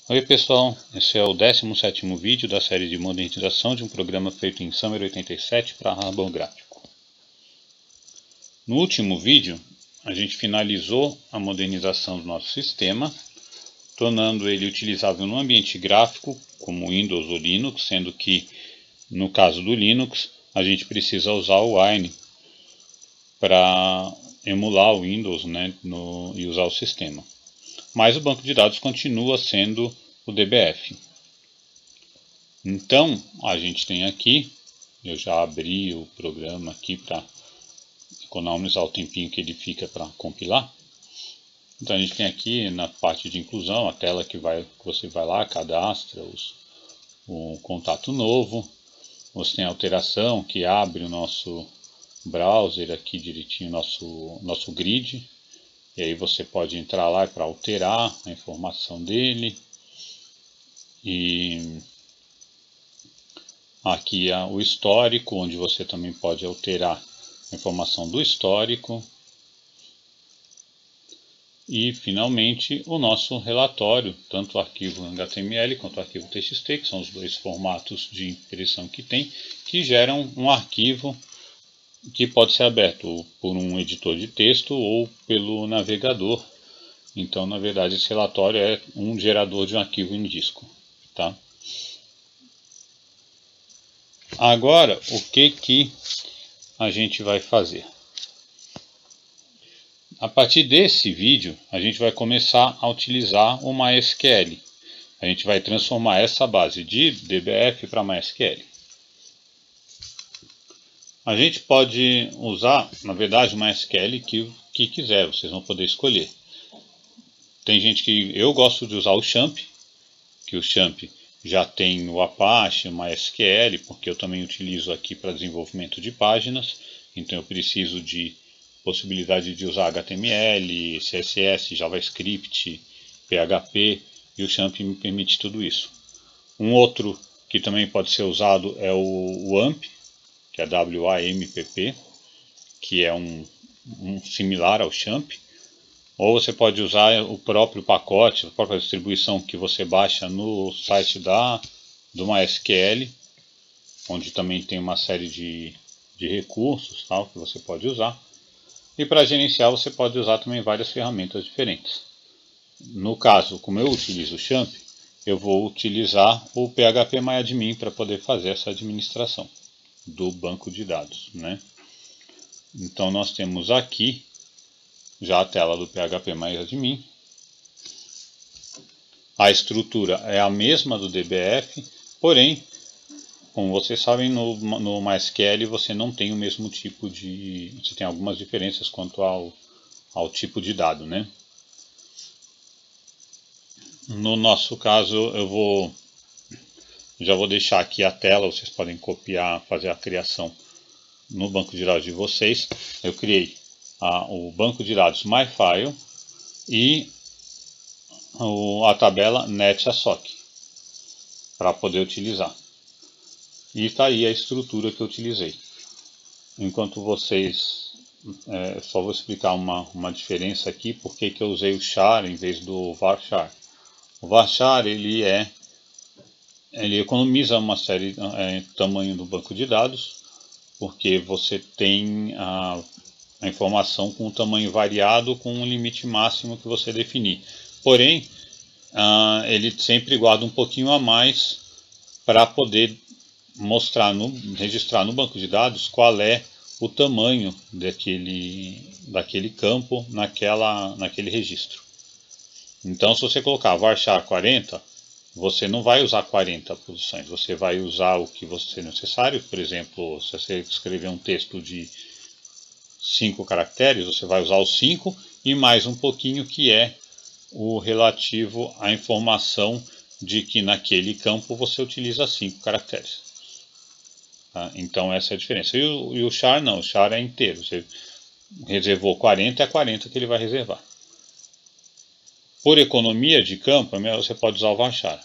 Oi pessoal, esse é o 17º vídeo da série de modernização de um programa feito em Summer 87 para Harbor Gráfico. No último vídeo, a gente finalizou a modernização do nosso sistema, tornando ele utilizável no ambiente gráfico, como Windows ou Linux, sendo que, no caso do Linux, a gente precisa usar o Wine para emular o Windows, e usar o sistema. Mas o banco de dados continua sendo o DBF. Então, a gente tem aqui, eu já abri o programa aqui para economizar o tempinho que ele fica para compilar. Então a gente tem aqui na parte de inclusão a tela que você vai lá, cadastra o contato novo. Você tem a alteração que abre o nosso browser aqui direitinho, nosso grid. E aí você pode entrar lá para alterar a informação dele. E aqui é o histórico, onde você também pode alterar a informação do histórico. E finalmente o nosso relatório, tanto o arquivo HTML quanto o arquivo TXT, que são os dois formatos de impressão que tem, que geram um arquivo que pode ser aberto por um editor de texto ou pelo navegador. Então, na verdade, esse relatório é um gerador de um arquivo em disco. Tá? Agora, o que a gente vai fazer? A partir desse vídeo, a gente vai começar a utilizar o MySQL. A gente vai transformar essa base de DBF para MySQL. A gente pode usar, na verdade, o MySQL que quiser, vocês vão poder escolher. Tem gente que... Eu gosto de usar o Champ, que o Champ já tem o Apache, o MySQL, porque eu também utilizo aqui para desenvolvimento de páginas. Então eu preciso de possibilidade de usar HTML, CSS, JavaScript, PHP, e o Champ me permite tudo isso. Um outro que também pode ser usado é o WAMP, que é WAMPP, que é um similar ao Champ. Ou você pode usar o próprio pacote, a própria distribuição que você baixa no site do MySQL, onde também tem uma série de recursos tal, que você pode usar. E para gerenciar você pode usar também várias ferramentas diferentes. No caso, como eu utilizo o Champ, eu vou utilizar o PHPMyAdmin para poder fazer essa administração do banco de dados. Então nós temos aqui já a tela do PHPMyAdmin. A estrutura é a mesma do DBF, porém, como vocês sabem, no MySQL você não tem o mesmo tipo de... Você tem algumas diferenças quanto ao tipo de dado, No nosso caso, já vou deixar aqui a tela, vocês podem copiar, fazer a criação no banco de dados de vocês. Eu criei o banco de dados MyFile e a tabela NetAssoc para poder utilizar. E está aí a estrutura que eu utilizei. Enquanto vocês... só vou explicar uma diferença aqui, porque que eu usei o char em vez do varchar. O varchar ele economiza uma série tamanho do banco de dados, porque você tem a informação com um tamanho variado com um limite máximo que você definir. Porém, ele sempre guarda um pouquinho a mais para poder registrar no banco de dados qual é o tamanho daquele campo naquele registro. Então, se você colocar varchar 40, você não vai usar 40 posições, você vai usar o que você necessário. Por exemplo, se você escrever um texto de 5 caracteres, você vai usar os 5 e mais um pouquinho que é o relativo à informação de que naquele campo você utiliza 5 caracteres. Tá? Então essa é a diferença. E o char não, o char é inteiro. Você reservou 40, é 40 que ele vai reservar. Por economia de campo, você pode usar o varchar.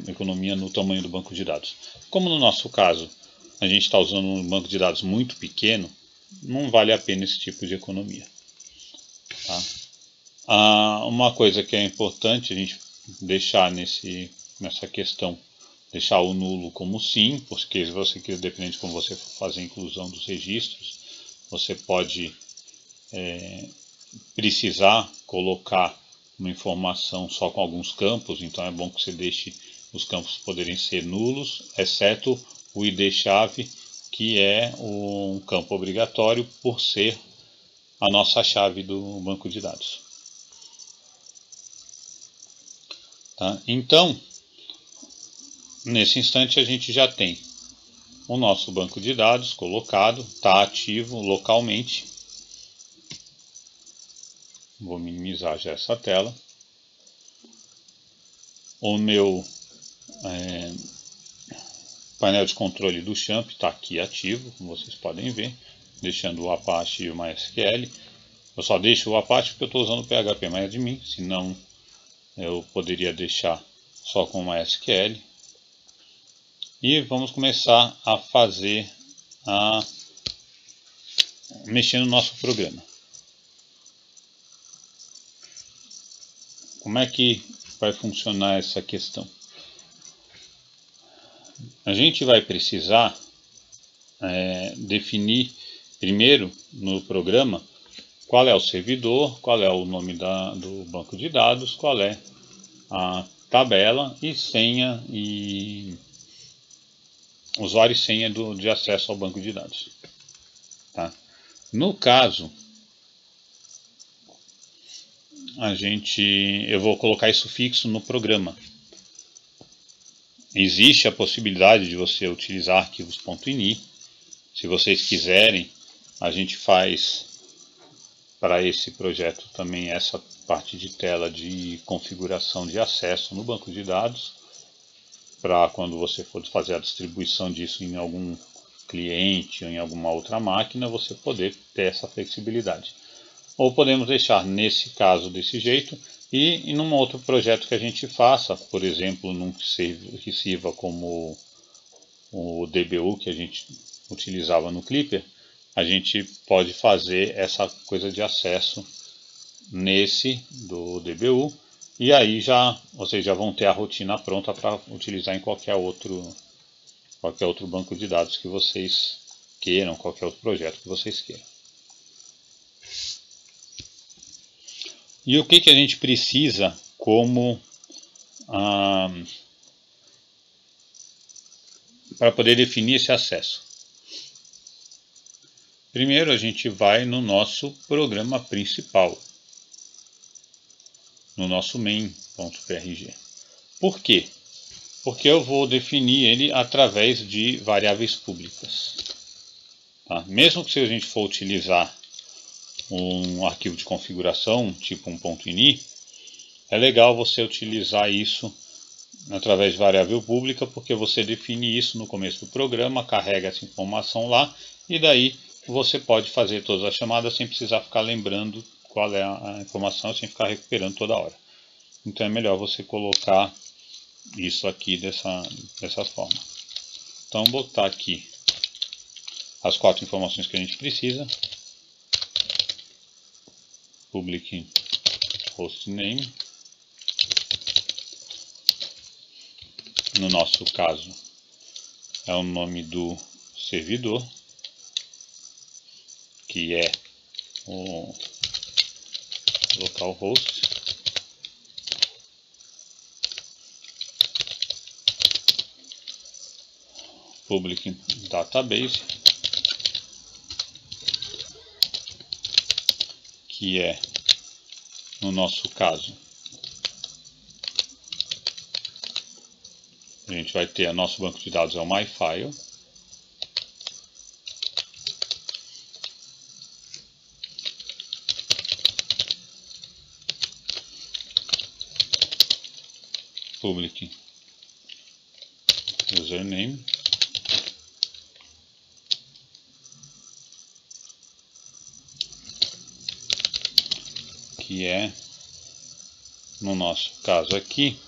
Economia no tamanho do banco de dados. Como no nosso caso, a gente está usando um banco de dados muito pequeno, não vale a pena esse tipo de economia. Tá? Uma coisa que é importante a gente deixar nessa questão, deixar o nulo como sim, porque se você quiser, dependendo de como você for fazer a inclusão dos registros, você pode precisar colocar uma informação só com alguns campos, então é bom que você deixe os campos poderem ser nulos, exceto o ID-chave, que é um campo obrigatório por ser a nossa chave do banco de dados. Tá? Então, nesse instante a gente já tem o nosso banco de dados colocado, está ativo localmente. Vou minimizar já essa tela. O meu painel de controle do XAMPP está aqui ativo, como vocês podem ver, deixando o Apache e o MySQL. Eu só deixo o Apache porque eu estou usando o PHP-MyAdmin, senão eu poderia deixar só com o MySQL. E vamos começar a mexer no nosso programa. Como é que vai funcionar essa questão? A gente vai precisar definir primeiro no programa qual é o servidor, qual é o nome do banco de dados, qual é a tabela e senha e usuário e senha de acesso ao banco de dados. Tá? No caso, eu vou colocar isso fixo no programa. Existe a possibilidade de você utilizar arquivos .ini. Se vocês quiserem, a gente faz para esse projeto também essa parte de tela de configuração de acesso no banco de dados, para quando você for fazer a distribuição disso em algum cliente ou em alguma outra máquina, você poder ter essa flexibilidade. Ou podemos deixar nesse caso desse jeito e em um outro projeto que a gente faça, por exemplo, num que sirva como o DBU que a gente utilizava no Clipper, a gente pode fazer essa coisa de acesso nesse do DBU e aí vocês já vão ter a rotina pronta para utilizar em qualquer outro banco de dados que vocês queiram, qualquer outro projeto que vocês queiram. E o que a gente precisa para poder definir esse acesso? Primeiro a gente vai no nosso programa principal, no nosso main.prg. Por quê? Porque eu vou definir ele através de variáveis públicas. Tá? Mesmo que se a gente for utilizar um arquivo de configuração, tipo um .ini, é legal você utilizar isso através de variável pública, porque você define isso no começo do programa, carrega essa informação lá, e daí você pode fazer todas as chamadas sem precisar ficar lembrando qual é a informação, sem ficar recuperando toda hora. Então é melhor você colocar isso aqui dessa forma. Então vou botar aqui as 4 informações que a gente precisa. Public hostname, no nosso caso é o nome do servidor, que é o localhost, public database, que é, no nosso caso, a gente vai ter nosso banco de dados é o MyFile, public username, que é, no nosso caso aqui,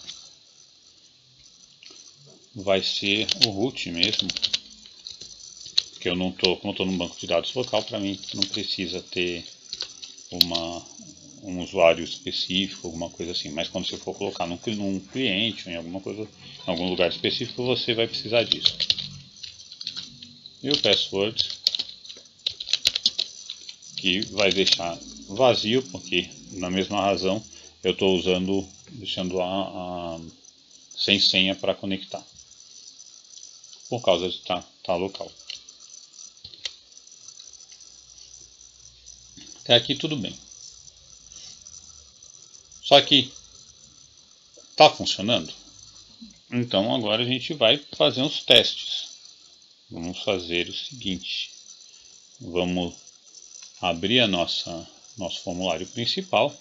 vai ser o root mesmo, porque como eu estou num banco de dados local, para mim não precisa ter um usuário específico, alguma coisa assim. Mas quando você for colocar num cliente ou em alguma coisa, em algum lugar específico, você vai precisar disso. E o password, que vai deixar vazio, porque na mesma razão eu estou deixando sem senha para conectar, por causa de estar local. Até aqui tudo bem. Só que está funcionando? Então agora a gente vai fazer uns testes. Vamos fazer o seguinte. Vamos abrir nosso formulário principal.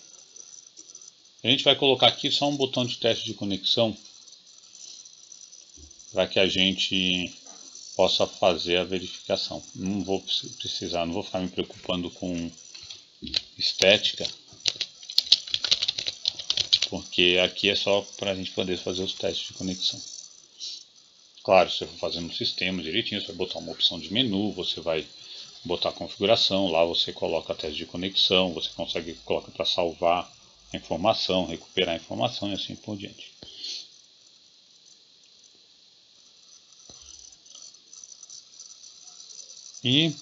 A gente vai colocar aqui só um botão de teste de conexão para que a gente possa fazer a verificação. Não vou ficar me preocupando com estética, porque aqui é só para a gente poder fazer os testes de conexão. Claro, se você for fazendo no sistema direitinho, você vai botar uma opção de menu, você vai botar a configuração, lá você coloca teste de conexão, você coloca para salvar a informação, recuperar a informação e assim por diante. E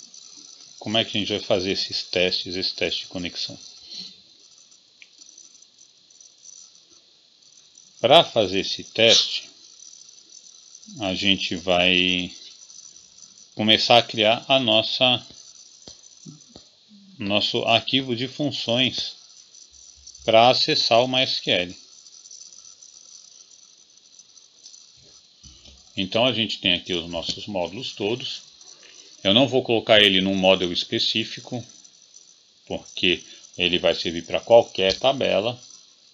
como é que a gente vai fazer esse teste de conexão? Para fazer esse teste, a gente vai começar a criar nosso arquivo de funções para acessar o MySQL. Então a gente tem aqui os nossos módulos todos. Eu não vou colocar ele num módulo específico, porque ele vai servir para qualquer tabela.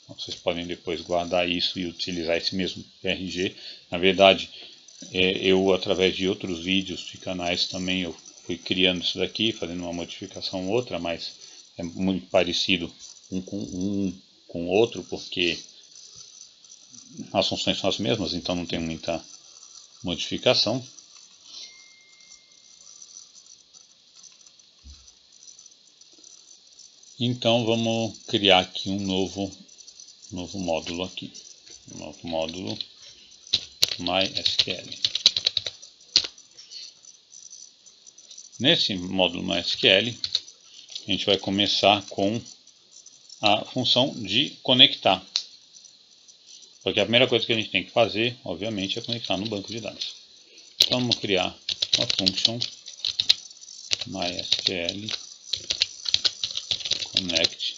Vocês podem depois guardar isso e utilizar esse mesmo PRG. Na verdade, eu através de outros vídeos de canais também eu fui criando isso daqui, fazendo uma modificação ou outra, mas é muito parecido um com o outro, porque as funções são as mesmas, então não tem muita modificação. Então vamos criar aqui um novo módulo aqui, um novo módulo MySQL. Nesse módulo MySQL, a gente vai começar com a função de conectar, porque a primeira coisa que a gente tem que fazer, obviamente, é conectar no banco de dados. Então vamos criar uma function MySQL connect.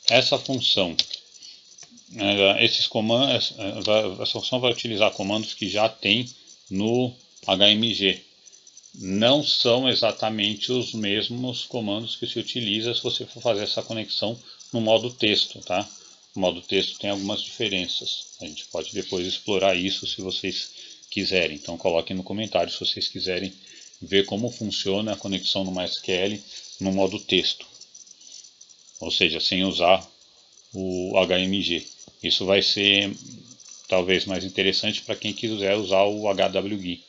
Essa função, essa função vai utilizar comandos que já tem no HMG. Não são exatamente os mesmos comandos que se utiliza se você for fazer essa conexão no modo texto, tá? O modo texto tem algumas diferenças. A gente pode depois explorar isso se vocês quiserem. Então coloquem no comentário se vocês quiserem ver como funciona a conexão no MySQL no modo texto. Ou seja, sem usar o HMG. Isso vai ser talvez mais interessante para quem quiser usar o HWG,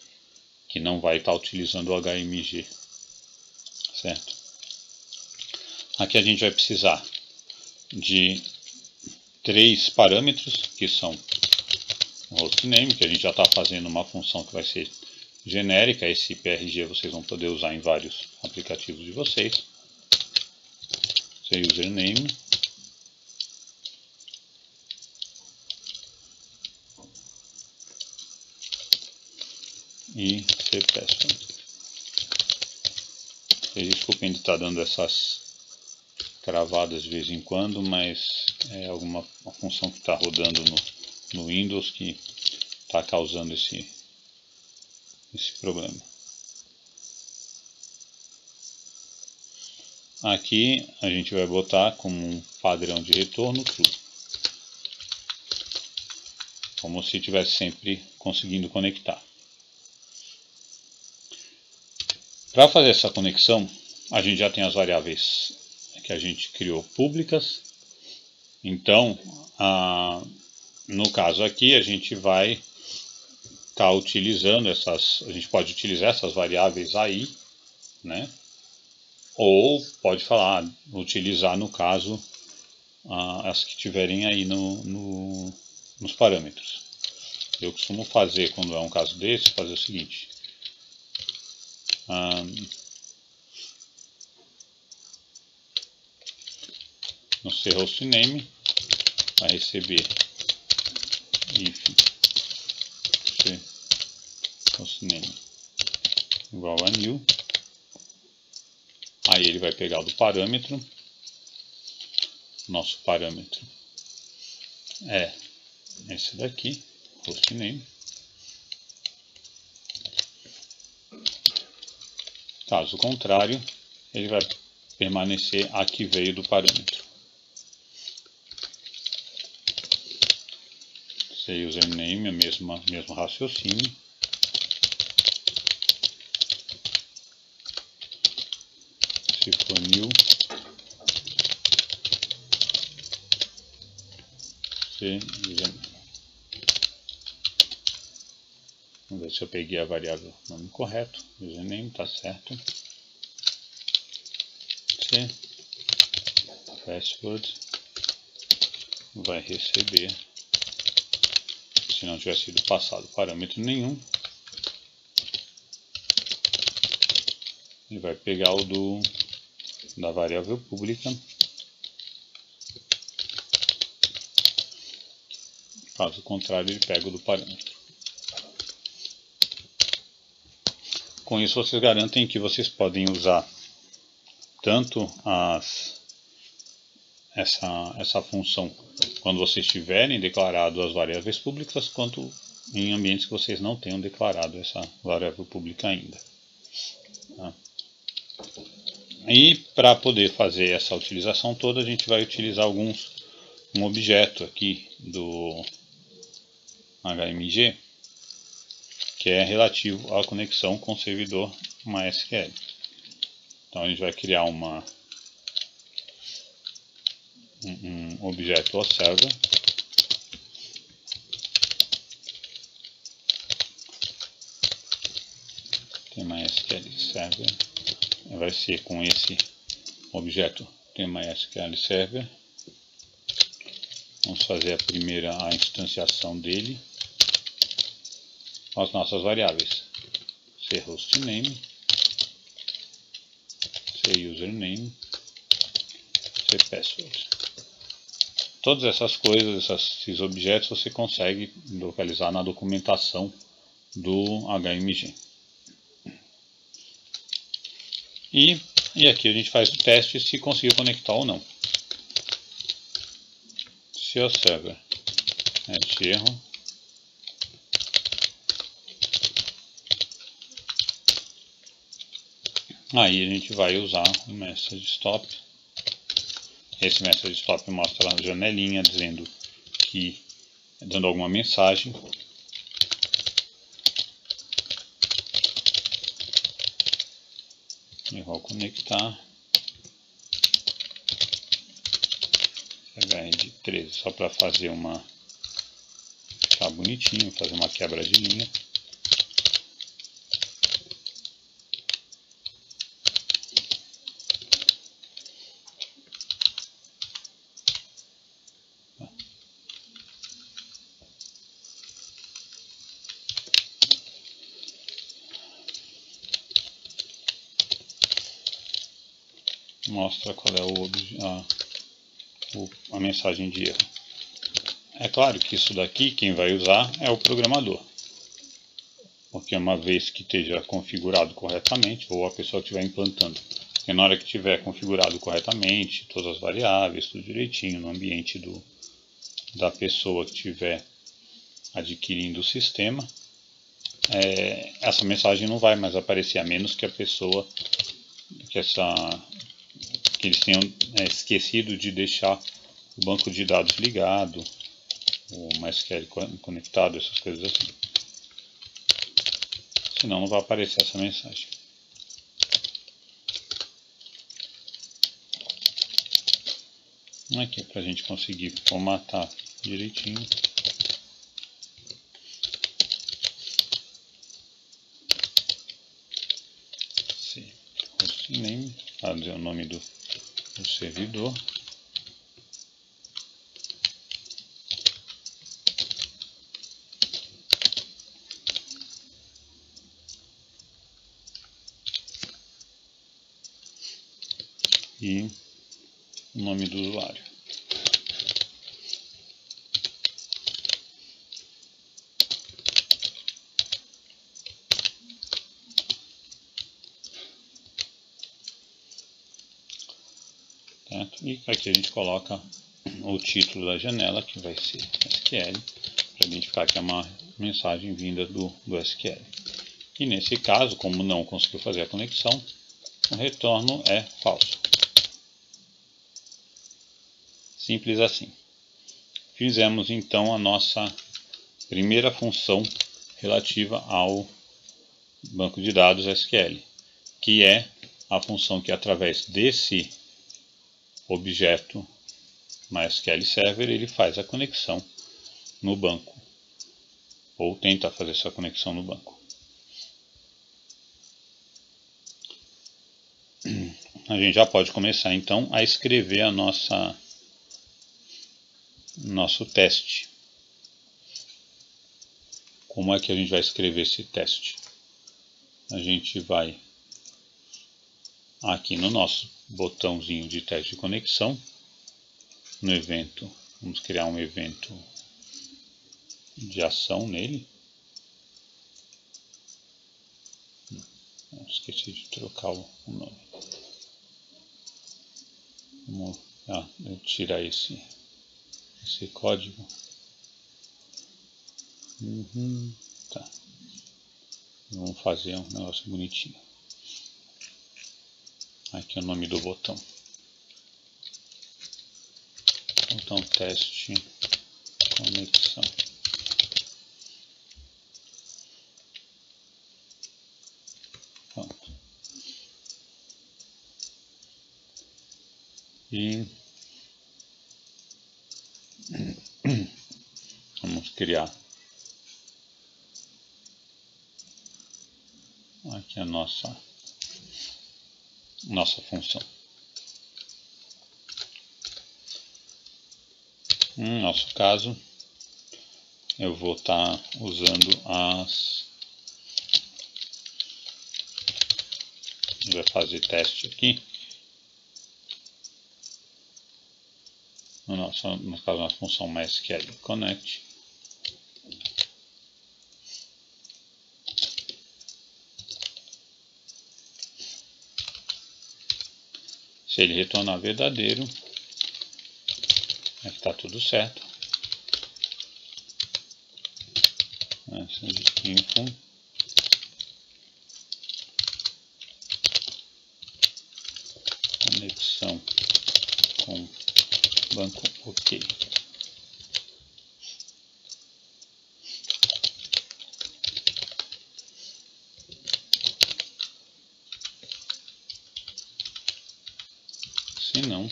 que não vai estar utilizando o HMG, certo? Aqui a gente vai precisar de 3 parâmetros, que são o hostname, que a gente já está fazendo uma função que vai ser genérica. Esse PRG vocês vão poder usar em vários aplicativos de vocês. Seu username. E cpassword. Vocês desculpem de estar dando essas travadas de vez em quando, mas é uma função que está rodando no Windows que está causando esse problema. Aqui a gente vai botar como um padrão de retorno true, como se estivesse sempre conseguindo conectar. Para fazer essa conexão, a gente já tem as variáveis que a gente criou públicas. Então, no caso aqui, a gente vai estar utilizando a gente pode utilizar essas variáveis aí, né? Ou pode falar, utilizar no caso as que tiverem aí nos parâmetros. Eu costumo fazer, quando é um caso desse, fazer o seguinte. No hostname vai receber if hostname igual a new. Aí ele vai pegar o do parâmetro. Nosso parâmetro é esse daqui, hostname. Caso contrário, ele vai permanecer a que veio do parâmetro. Se username, mesmo raciocínio. Se for new, se username. Vamos ver se eu peguei a variável nome correto. Username está certo. Se password vai receber, se não tiver sido passado parâmetro nenhum, ele vai pegar o da variável pública. Caso contrário, ele pega o do parâmetro. Com isso, vocês garantem que vocês podem usar tanto essa função quando vocês tiverem declarado as variáveis públicas, quanto em ambientes que vocês não tenham declarado essa variável pública ainda. Tá? E para poder fazer essa utilização toda, a gente vai utilizar um objeto aqui do HMG, que é relativo à conexão com o servidor MySQL. Então a gente vai criar um objeto observer, tem MySQL server, vai ser com esse objeto tem MySQL server. Vamos fazer a instanciação dele com as nossas variáveis, se hostname, se username, se password. Todas essas coisas, esses objetos, você consegue localizar na documentação do HMG. E aqui a gente faz o teste se conseguiu conectar ou não. Se o server é erro, aí a gente vai usar o message stop. Esse message stop mostra lá na janelinha dizendo que dando alguma mensagem. E vou conectar de 13 só para fazer ficar bonitinho, fazer uma quebra de linha. Mostra qual é a mensagem de erro. É claro que isso daqui quem vai usar é o programador, porque uma vez que esteja configurado corretamente, ou a pessoa que estiver implantando, porque na hora que estiver configurado corretamente, todas as variáveis, tudo direitinho no ambiente da pessoa que estiver adquirindo o sistema, essa mensagem não vai mais aparecer, a menos que a pessoa, que eles tenham esquecido de deixar o banco de dados ligado, o MySQL conectado, essas coisas assim. Senão não vai aparecer essa mensagem. Aqui para a gente conseguir formatar direitinho. Se hostname fazer o nome do servidor. E o nome do usuário. Certo? E aqui a gente coloca o título da janela, que vai ser SQL, para identificar que é uma mensagem vinda do SQL. E nesse caso, como não conseguiu fazer a conexão, o retorno é falso. Simples assim. Fizemos então a nossa primeira função relativa ao banco de dados SQL, que é a função que através desse objeto MySQL Server ele faz a conexão no banco, ou tenta fazer essa conexão no banco. A gente já pode começar então a escrever a nosso teste. Como é que a gente vai escrever esse teste? A gente vai aqui no nosso botãozinho de teste de conexão, no evento, vamos criar um evento de ação nele. Esqueci de trocar o nome. Vamos tirar esse código. Tá. Vamos fazer um negócio bonitinho. Aqui é o nome do botão. Botão teste conexão. Pronto. E vamos criar aqui a nossa função. No nosso caso, eu vou estar usando a gente vai fazer teste aqui. No caso, a função MySQL Connect. Se ele retornar verdadeiro, é que está tudo certo. Info. Conexão com banco OK. Se não,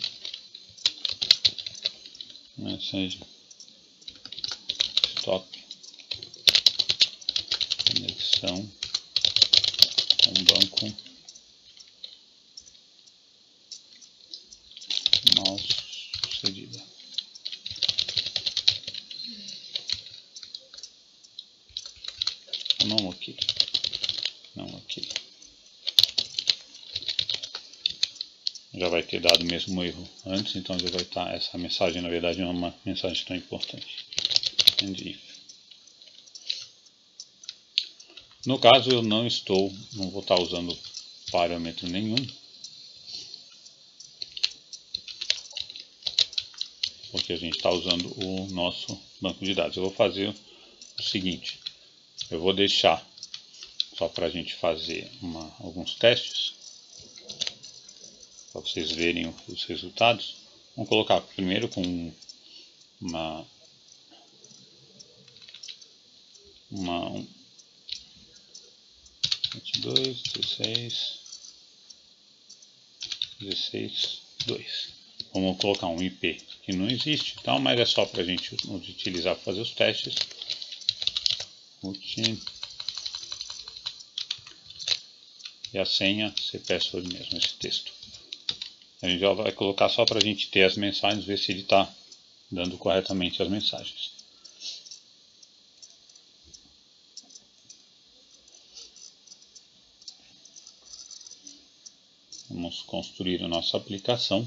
mensagem stop conexão com banco mal sucedida. Não OK. Não OK. Já vai ter dado o mesmo erro antes, então já vai estar, essa mensagem na verdade não é uma mensagem tão importante. And if. No caso eu não vou estar usando parâmetro nenhum, porque a gente está usando o nosso banco de dados. Eu vou fazer o seguinte, eu vou deixar, só para a gente fazer alguns testes, para vocês verem os resultados. Vamos colocar primeiro com uma 22, 16, 2. Vamos colocar um IP que não existe, então, mas é só para a gente utilizar para fazer os testes. E a senha, você password mesmo, esse texto. A gente já vai colocar só para a gente ter as mensagens, ver se ele está dando corretamente as mensagens. Vamos construir a nossa aplicação.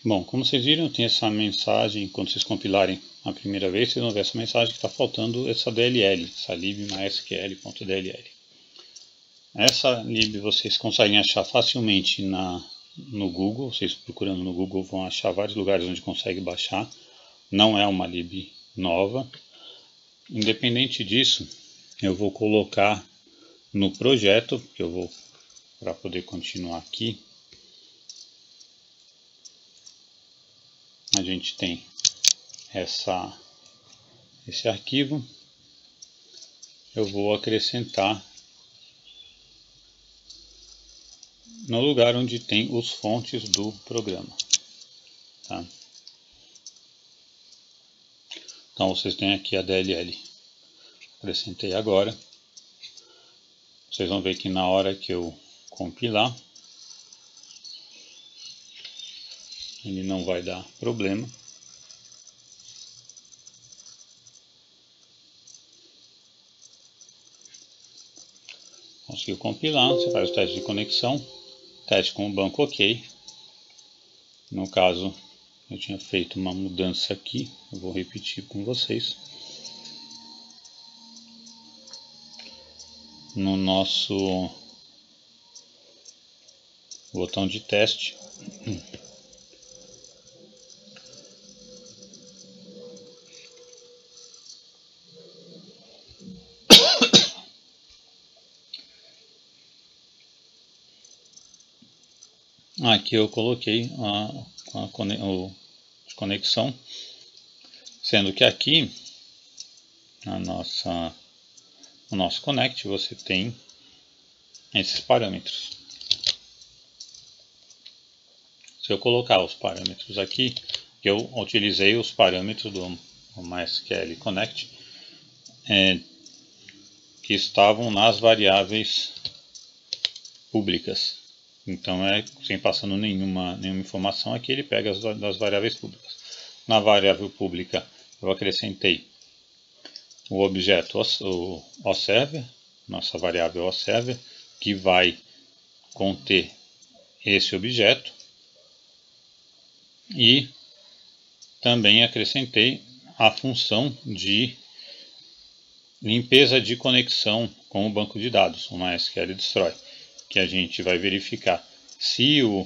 Bom, como vocês viram, tem essa mensagem, quando vocês compilarem a primeira vez, vocês vão ver essa mensagem que está faltando essa DLL, essa lib.mysql.dll. Essa lib vocês conseguem achar facilmente no Google, vocês procurando no Google vão achar vários lugares onde consegue baixar. Não é uma lib nova. Independente disso, eu vou colocar no projeto, que eu vou, para poder continuar aqui, a gente tem esse arquivo. Eu vou acrescentar no lugar onde tem os fontes do programa. Tá? Então vocês têm aqui a DLL. Acrescentei agora. Vocês vão ver que na hora que eu compilar, ele não vai dar problema. Conseguiu compilar, você faz o teste de conexão, teste com o banco OK. No caso, eu tinha feito uma mudança aqui, eu vou repetir com vocês. No nosso botão de teste, aqui eu coloquei a conexão, sendo que aqui no nosso connect você tem esses parâmetros. Se eu colocar os parâmetros aqui, eu utilizei os parâmetros do MySQL Connect que estavam nas variáveis públicas. Então, sem passando nenhuma informação aqui, ele pega das variáveis públicas. Na variável pública, eu acrescentei o objeto o OServer, nossa variável OServer, que vai conter esse objeto. E também acrescentei a função de limpeza de conexão com o banco de dados, o MySQL Destroy, que a gente vai verificar se o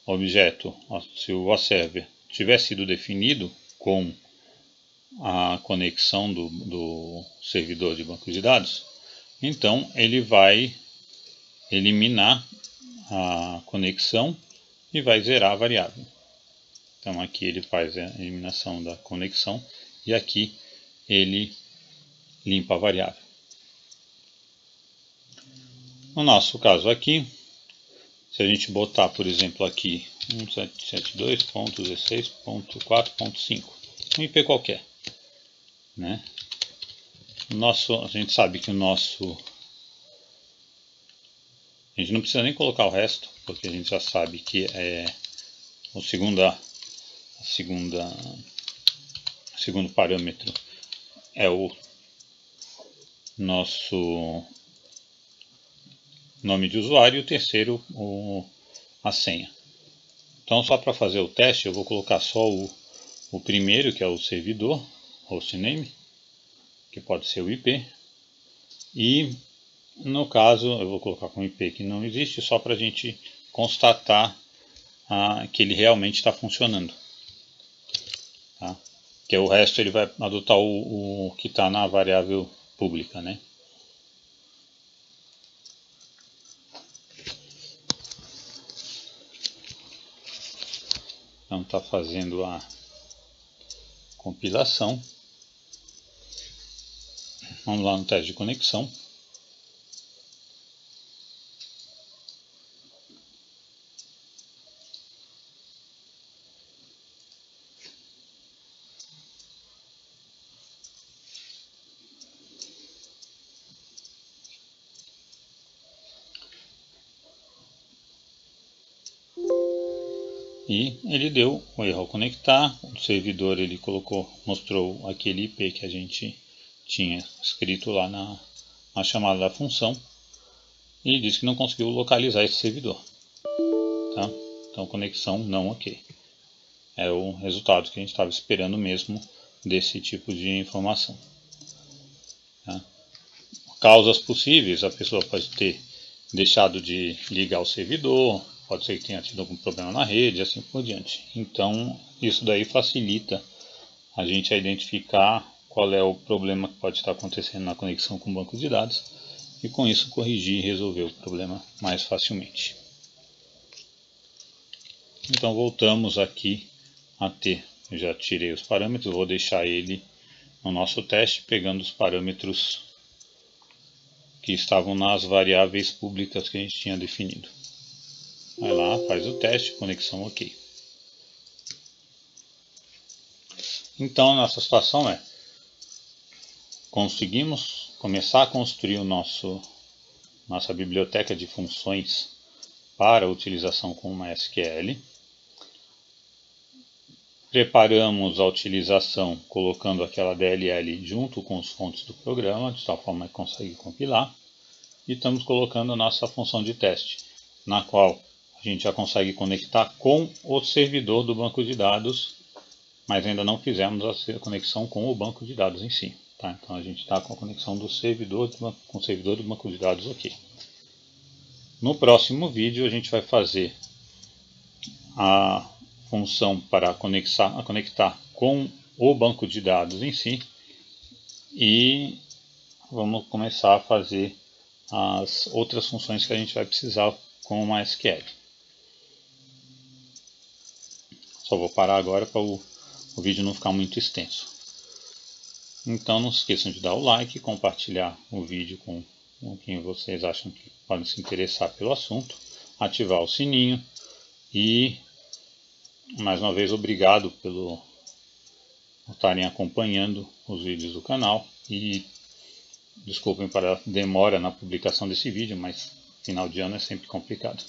objeto, se o OServer tiver sido definido com a conexão do servidor de banco de dados, então ele vai eliminar a conexão e vai zerar a variável. Então aqui ele faz a eliminação da conexão e aqui ele limpa a variável. No nosso caso aqui, se a gente botar, por exemplo, aqui 172.16.4.5, um IP qualquer, né? A gente sabe que a gente não precisa nem colocar o resto, porque a gente já sabe que o segundo parâmetro é o nosso nome de usuário e o terceiro a senha. Então, só para fazer o teste, eu vou colocar só o primeiro, que é o servidor, hostname, que pode ser o IP, e no caso eu vou colocar com IP que não existe, só para a gente constatar que ele realmente está funcionando. Tá? Que o resto ele vai adotar o que está na variável pública, né? Então está fazendo a compilação. Vamos lá no teste de conexão. E ele deu o erro ao conectar. O servidor ele mostrou aquele IP que a gente tinha escrito lá na chamada da função. E disse que não conseguiu localizar esse servidor. Tá? Então conexão não ok. É o resultado que a gente estava esperando mesmo desse tipo de informação. Tá? Causas possíveis: a pessoa pode ter deixado de ligar o servidor, pode ser que tenha tido algum problema na rede e assim por diante. Então isso daí facilita a gente a identificar qual é o problema que pode estar acontecendo na conexão com o banco de dados e com isso corrigir e resolver o problema mais facilmente. Então voltamos aqui a ter, eu já tirei os parâmetros, vou deixar ele no nosso teste pegando os parâmetros que estavam nas variáveis públicas que a gente tinha definido. Vai lá, faz o teste, conexão ok. Então nossa situação é: conseguimos começar a construir nossa biblioteca de funções para utilização com o MySQL. Preparamos a utilização colocando aquela DLL junto com os fontes do programa, de tal forma que consegue compilar. E estamos colocando a nossa função de teste, na qual a gente já consegue conectar com o servidor do banco de dados, mas ainda não fizemos a conexão com o banco de dados em si. Tá? Então a gente está com a conexão do servidor com o servidor do banco de dados ok. No próximo vídeo a gente vai fazer a função para conectar com o banco de dados em si e vamos começar a fazer as outras funções que a gente vai precisar com o MySQL. Só vou parar agora para o vídeo não ficar muito extenso. Então não se esqueçam de dar o like, compartilhar o vídeo com quem vocês acham que podem se interessar pelo assunto, ativar o sininho e mais uma vez obrigado por estarem acompanhando os vídeos do canal e desculpem para a demora na publicação desse vídeo, mas final de ano é sempre complicado.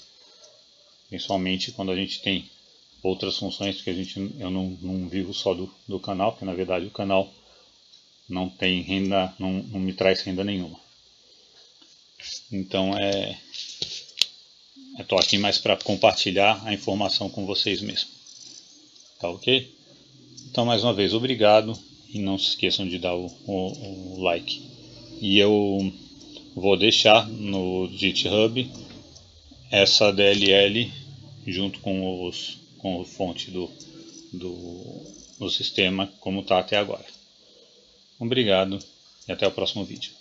Principalmente quando a gente tem outras funções que eu não vivo só do canal, porque na verdade o canal não tem renda, não me traz renda nenhuma. Então estou aqui mais para compartilhar a informação com vocês mesmo. Tá ok? Então mais uma vez obrigado e não se esqueçam de dar o like. E eu vou deixar no GitHub essa DLL junto com a fonte do sistema como está até agora. Obrigado e até o próximo vídeo.